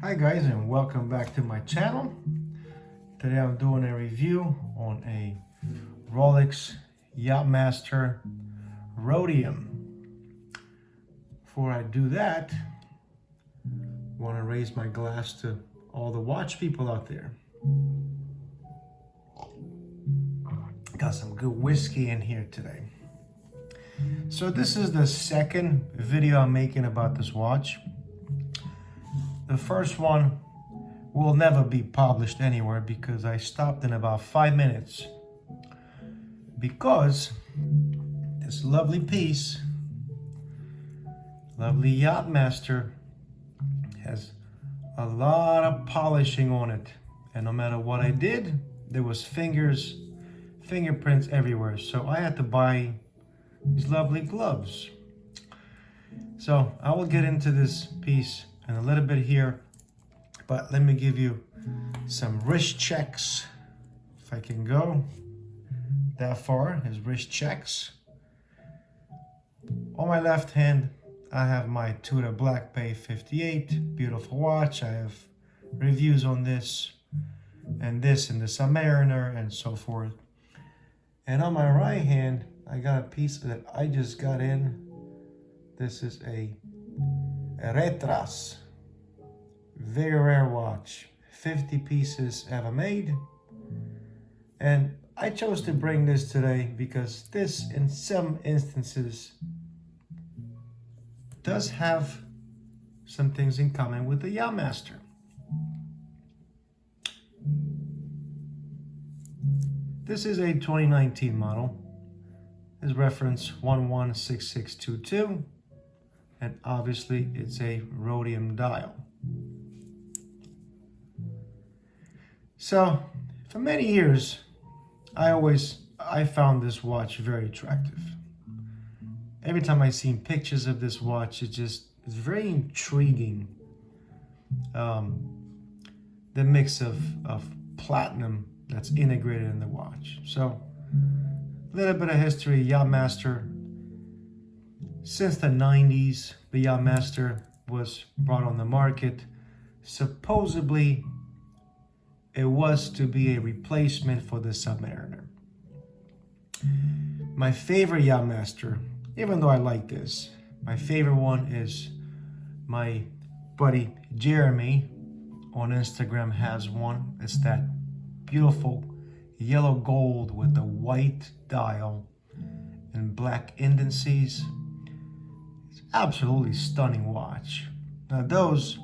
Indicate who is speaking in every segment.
Speaker 1: Hi guys, and welcome back to my channel. Today I'm doing a review on a Rolex Yacht Master Rhodium. Before I do that, I want to raise my glass to all the watch people out there. Got some good whiskey in here today. So this is the second video I'm making about this watch. The first one will never be published anywhere because I stopped in about 5 minutes. Because this lovely piece, lovely Yacht Master, has a lot of polishing on it. And no matter what I did, there was fingerprints everywhere. So I had to buy these lovely gloves. So I will get into this piece in a little bit here, but let me give you some wrist checks. If I can go that far, is wrist checks. On my left hand, I have my Tudor Black Bay 58, beautiful watch. I have reviews on this and the Submariner and so forth. And on my right hand, I got a piece that I just got in. This is a Retras, very rare watch, 50 pieces ever made. And I chose to bring this today because this, in some instances, does have some things in common with the Yacht Master. This is a 2019 model. Is reference 116622. And obviously it's a Rhodium dial. So for many years, I found this watch very attractive. Every time I seen pictures of this watch, it's very intriguing. The mix of platinum that's integrated in the watch. So a little bit of history, Yacht Master. Since the 90s, the Yacht Master was brought on the market. Supposedly, it was to be a replacement for the Submariner. My favorite Yacht Master, even though I like this, my favorite one is my buddy Jeremy on Instagram has one. It's that beautiful yellow gold with the white dial and black indices. Absolutely stunning watch. Now those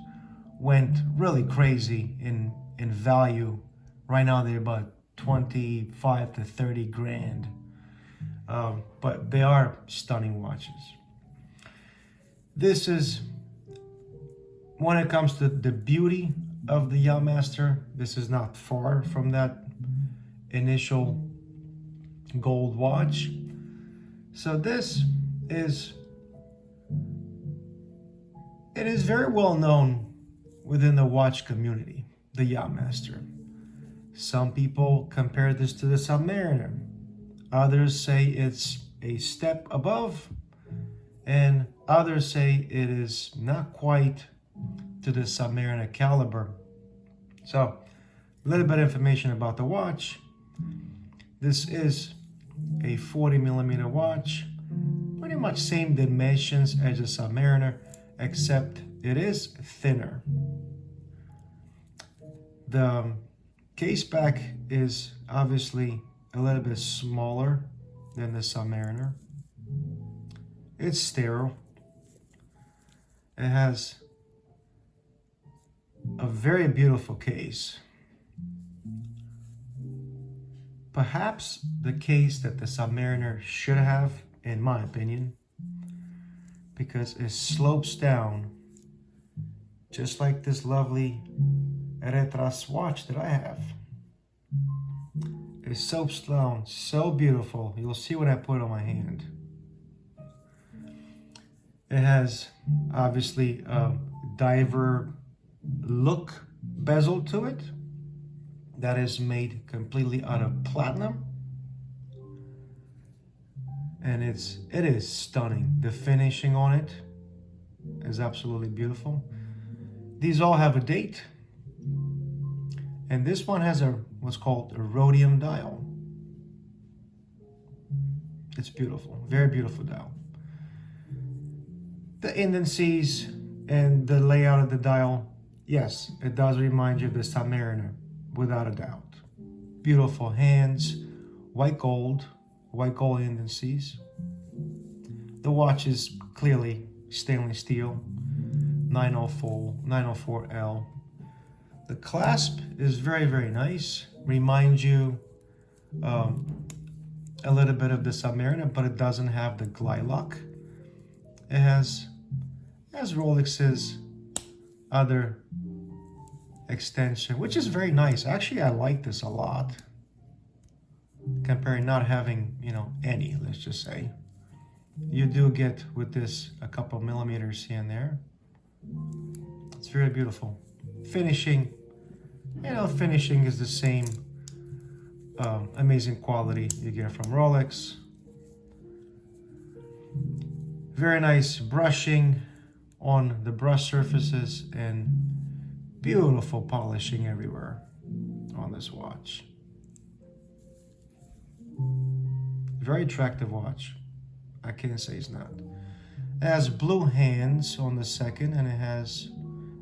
Speaker 1: went really crazy in value. Right now they're about 25 to 30 grand. But they are stunning watches. This is, when it comes to the beauty of the Yacht Master, this is not far from that initial gold watch. So it is very well known within the watch community, the Yacht Master. Some people compare this to the Submariner. Others say it's a step above, and others say it is not quite to the Submariner caliber. So, a little bit of information about the watch. This is a 40 millimeter watch, pretty much same dimensions as a Submariner, except it is thinner. The case back is obviously a little bit smaller than the Submariner. It's sterile. It has a very beautiful case. Perhaps the case that the Submariner should have, in my opinion, because it slopes down just like this lovely Retras watch that I have. It slopes down so beautiful. You'll see what I put on my hand. It has obviously a diver look bezel to it that is made completely out of platinum. And it is stunning. The finishing on it is absolutely beautiful. These all have a date. And this one has what's called a rhodium dial. It's beautiful, very beautiful dial. The indices and the layout of the dial, yes, it does remind you of the Submariner, without a doubt. Beautiful hands, white gold indices. The watch is clearly stainless steel, 904L. The clasp is very, very nice. Reminds you a little bit of the Submariner, but it doesn't have the glide lock. It has Rolex's other extension, which is very nice. Actually, I like this a lot. Comparing not having, any, let's just say. You do get with this a couple millimeters here and there. It's very beautiful. Finishing, finishing is the same amazing quality you get from Rolex. Very nice brushing on the brush surfaces and beautiful polishing everywhere on this watch. Very attractive watch. I can't say it's not. It has blue hands on the second, and it has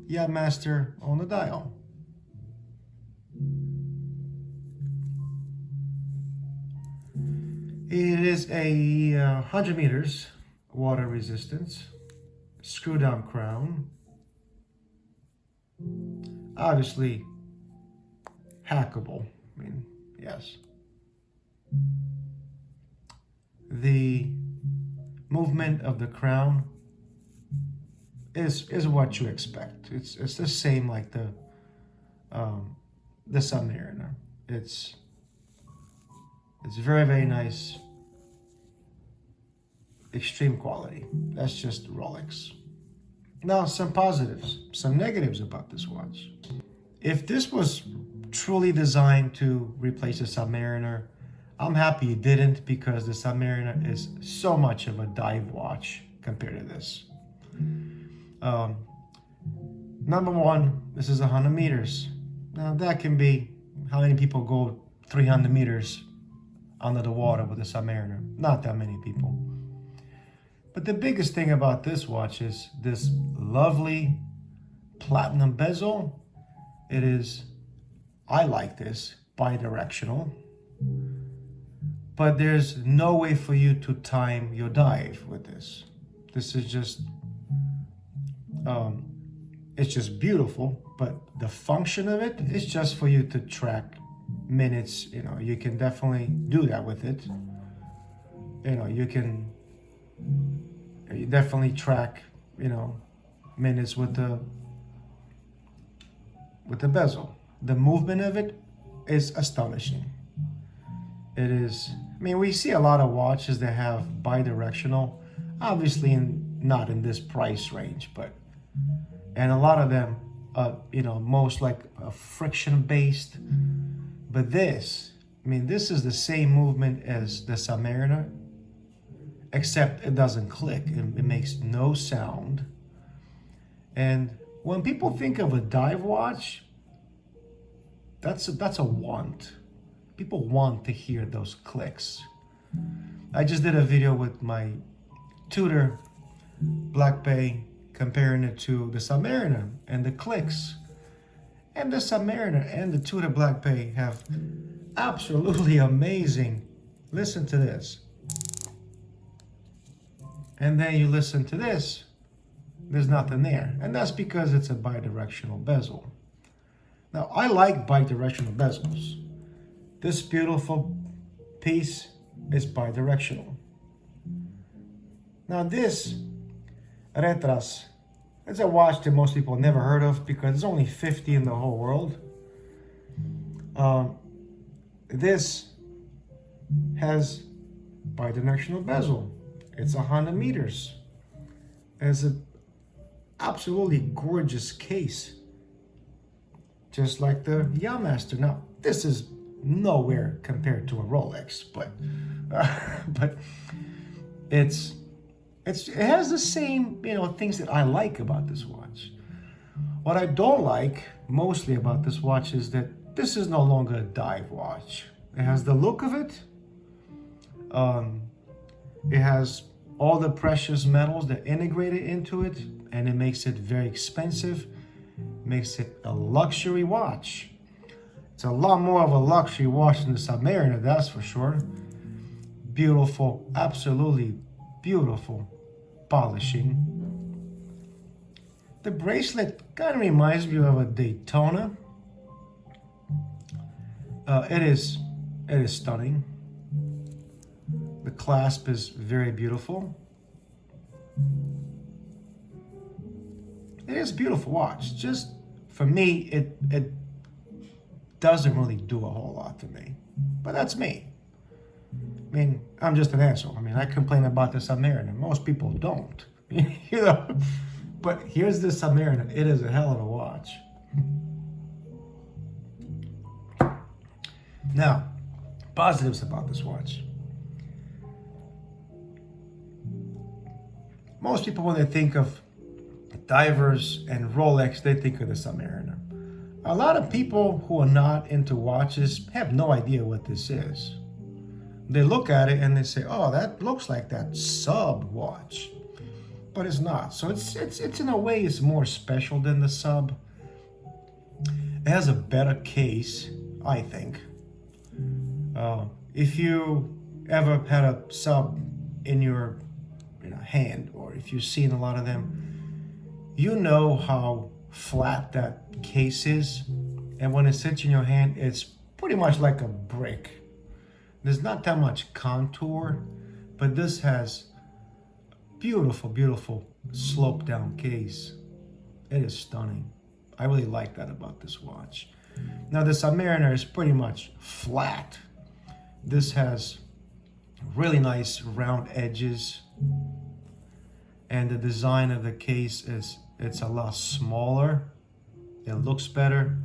Speaker 1: Yacht Master on the dial. It is a 100 meters water resistance, screw down crown. Obviously hackable. I mean, yes. The movement of the crown is what you expect. It's the same like the Submariner. It's very, very nice. Extreme quality. That's just Rolex. Now, some positives, some negatives about this watch. If this was truly designed to replace the Submariner, I'm happy it didn't, because the Submariner is so much of a dive watch compared to this. Number one, this is 100 meters. Now that can be, how many people go 300 meters under the water with the Submariner? Not that many people. But the biggest thing about this watch is this lovely platinum bezel. It is, I like this, bi-directional. But there's no way for you to time your dive with this. This is just, it's just beautiful, but the function of it is just for you to track minutes. You can definitely do that with it. You definitely track, minutes with the bezel. The movement of it is astonishing. It is, we see a lot of watches that have bi-directional, obviously not in this price range, and a lot of them, most like friction based. But this is the same movement as the Submariner, except it doesn't click. It makes no sound. And when people think of a dive watch, that's a want. People want to hear those clicks. I just did a video with my Tudor Black Bay comparing it to the Submariner and the clicks. And the Submariner and the Tudor Black Bay have absolutely amazing. Listen to this. And then you listen to this, there's nothing there. And that's because it's a bi-directional bezel. Now, I like bi-directional bezels. This beautiful piece is bi-directional. Now this Retras, it's a watch that most people never heard of because there's only 50 in the whole world. This has bi-directional bezel. It's 100 meters. It's an absolutely gorgeous case, just like the Yacht Master. Now, this is nowhere compared to a Rolex, but it has the same things that I like about this watch. What I don't like mostly about this watch is that this is no longer a dive watch. It has the look of it. It has all the precious metals that integrated into it, and it makes it very expensive, makes it a luxury watch. It's a lot more of a luxury watch than the Submariner, that's for sure. Beautiful, absolutely beautiful polishing. The bracelet kind of reminds me of a Daytona. It is stunning. The clasp is very beautiful. It is a beautiful watch. Just for me, it doesn't really do a whole lot to me. But that's me. I mean, I'm just an asshole. I mean, I complain about the Submariner. Most people don't. You know? But here's the Submariner. It is a hell of a watch. Now, positives about this watch. Most people, when they think of divers and Rolex, they think of the Submariner. A lot of people who are not into watches have no idea what this is. They look at it and they say, oh, that looks like that Sub watch. But it's not. So it's in a way, it's more special than the Sub. It has a better case, I think. If you ever had a Sub in your hand, or if you've seen a lot of them, you know how flat that case is. And when it sits in your hand, it's pretty much like a brick. There's not that much contour, but this has beautiful, beautiful slope down case. It is stunning. I really like that about this watch. Now the Submariner is pretty much flat. This has really nice round edges, and the design of the case it's a lot smaller. It looks better.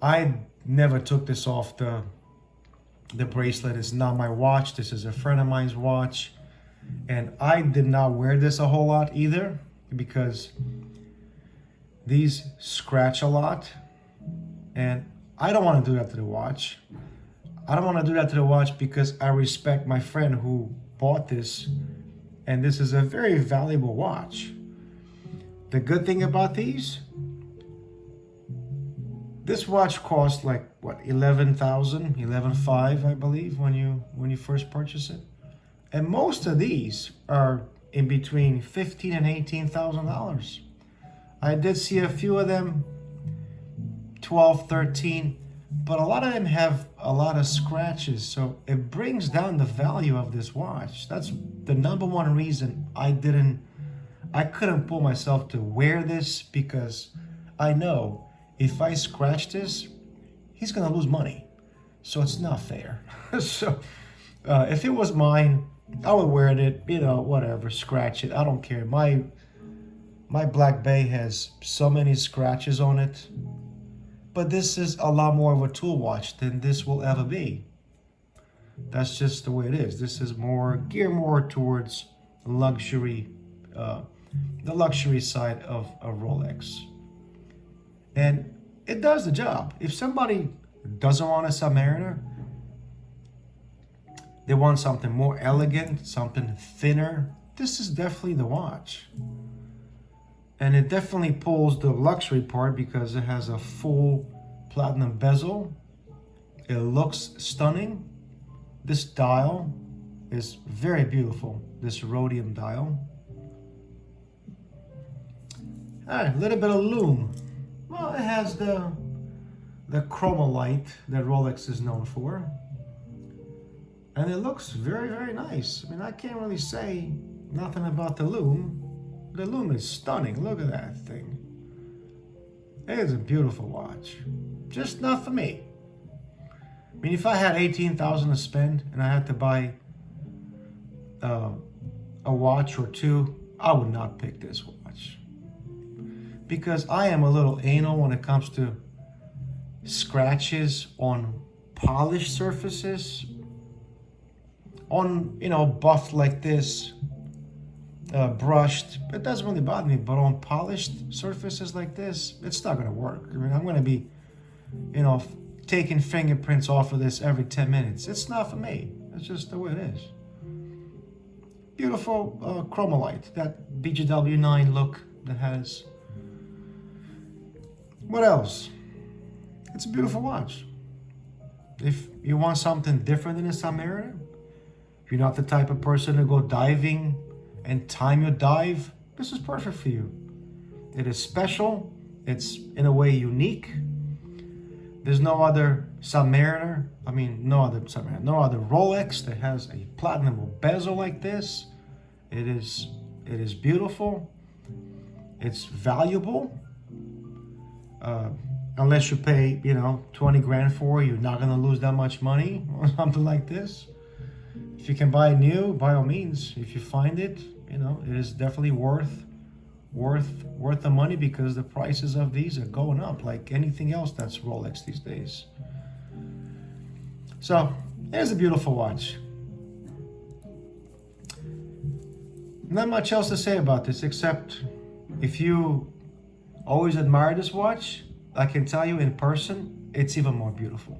Speaker 1: I never took this off the bracelet. It's not my watch. This is a friend of mine's watch. And I did not wear this a whole lot either, because these scratch a lot. And I don't want to do that to the watch. I don't want to do that to the watch because I respect my friend who bought this. And this is a very valuable watch. The good thing about these, this watch cost like what, 11,000, 11,500, I believe, when you first purchase it. And most of these are in between $15,000 and $18,000. I did see a few of them, 12, 13, but a lot of them have a lot of scratches. So it brings down the value of this watch. That's the number one reason I couldn't pull myself to wear this, because I know if I scratch this, he's gonna lose money. So it's not fair. So if it was mine, I would wear it, whatever, scratch it. I don't care. My Black Bay has so many scratches on it, but this is a lot more of a tool watch than this will ever be. That's just the way it is. This is geared more towards luxury, the luxury side of a Rolex. And it does the job. If somebody doesn't want a Submariner, they want something more elegant, something thinner, this is definitely the watch. And it definitely pulls the luxury part because it has a full platinum bezel. It looks stunning. This dial is very beautiful, this Rhodium dial. All right, a little bit of Lume. Well, it has the chromolite that Rolex is known for. And it looks very, very nice. I mean, I can't really say nothing about the Lume. The Lume is stunning. Look at that thing. It is a beautiful watch. Just not for me. I mean, if I had $18,000 to spend and I had to buy a watch or two, I would not pick this watch. Because I am a little anal when it comes to scratches on polished surfaces. On, buff like this, brushed, it doesn't really bother me. But on polished surfaces like this, it's not gonna work. I mean, I'm gonna be, you know, taking fingerprints off of this every 10 minutes. It's not for me. It's just the way it is. Beautiful chromolite, that BGW9 look that has. What else? It's a beautiful watch. If you want something different than a Submariner, if you're not the type of person to go diving and time your dive, this is perfect for you. It is special. It's in a way unique. There's no other Submariner, no other Rolex that has a platinum bezel like this. It is beautiful. It's valuable. Unless you pay, 20 grand for it, you're not gonna lose that much money on something like this. If you can buy it new, by all means. If you find it, it is definitely worth the money, because the prices of these are going up like anything else that's Rolex these days. So here's a beautiful watch. Not much else to say about this, except if you always admire this watch, I can tell you in person, it's even more beautiful.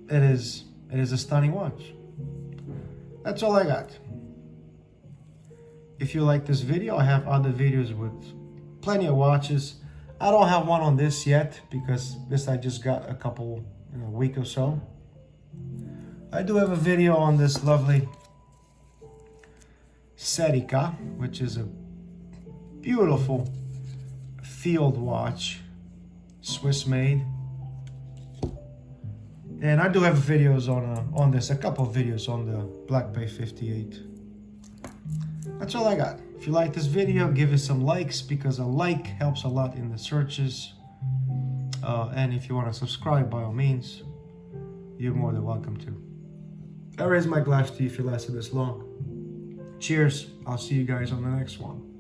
Speaker 1: It is a stunning watch. That's all I got. If you like this video, I have other videos with plenty of watches. I don't have one on this yet, because this I just got a couple, week or so. I do have a video on this lovely Serica, which is a beautiful field watch, Swiss made. And I do have videos on this, a couple of videos on the Black Bay 58. That's all I got. If you like this video, give it some likes, because a like helps a lot in the searches. And if you want to subscribe, by all means, you're more than welcome to. I raise my glass to you if you lasted this long. Cheers. I'll see you guys on the next one.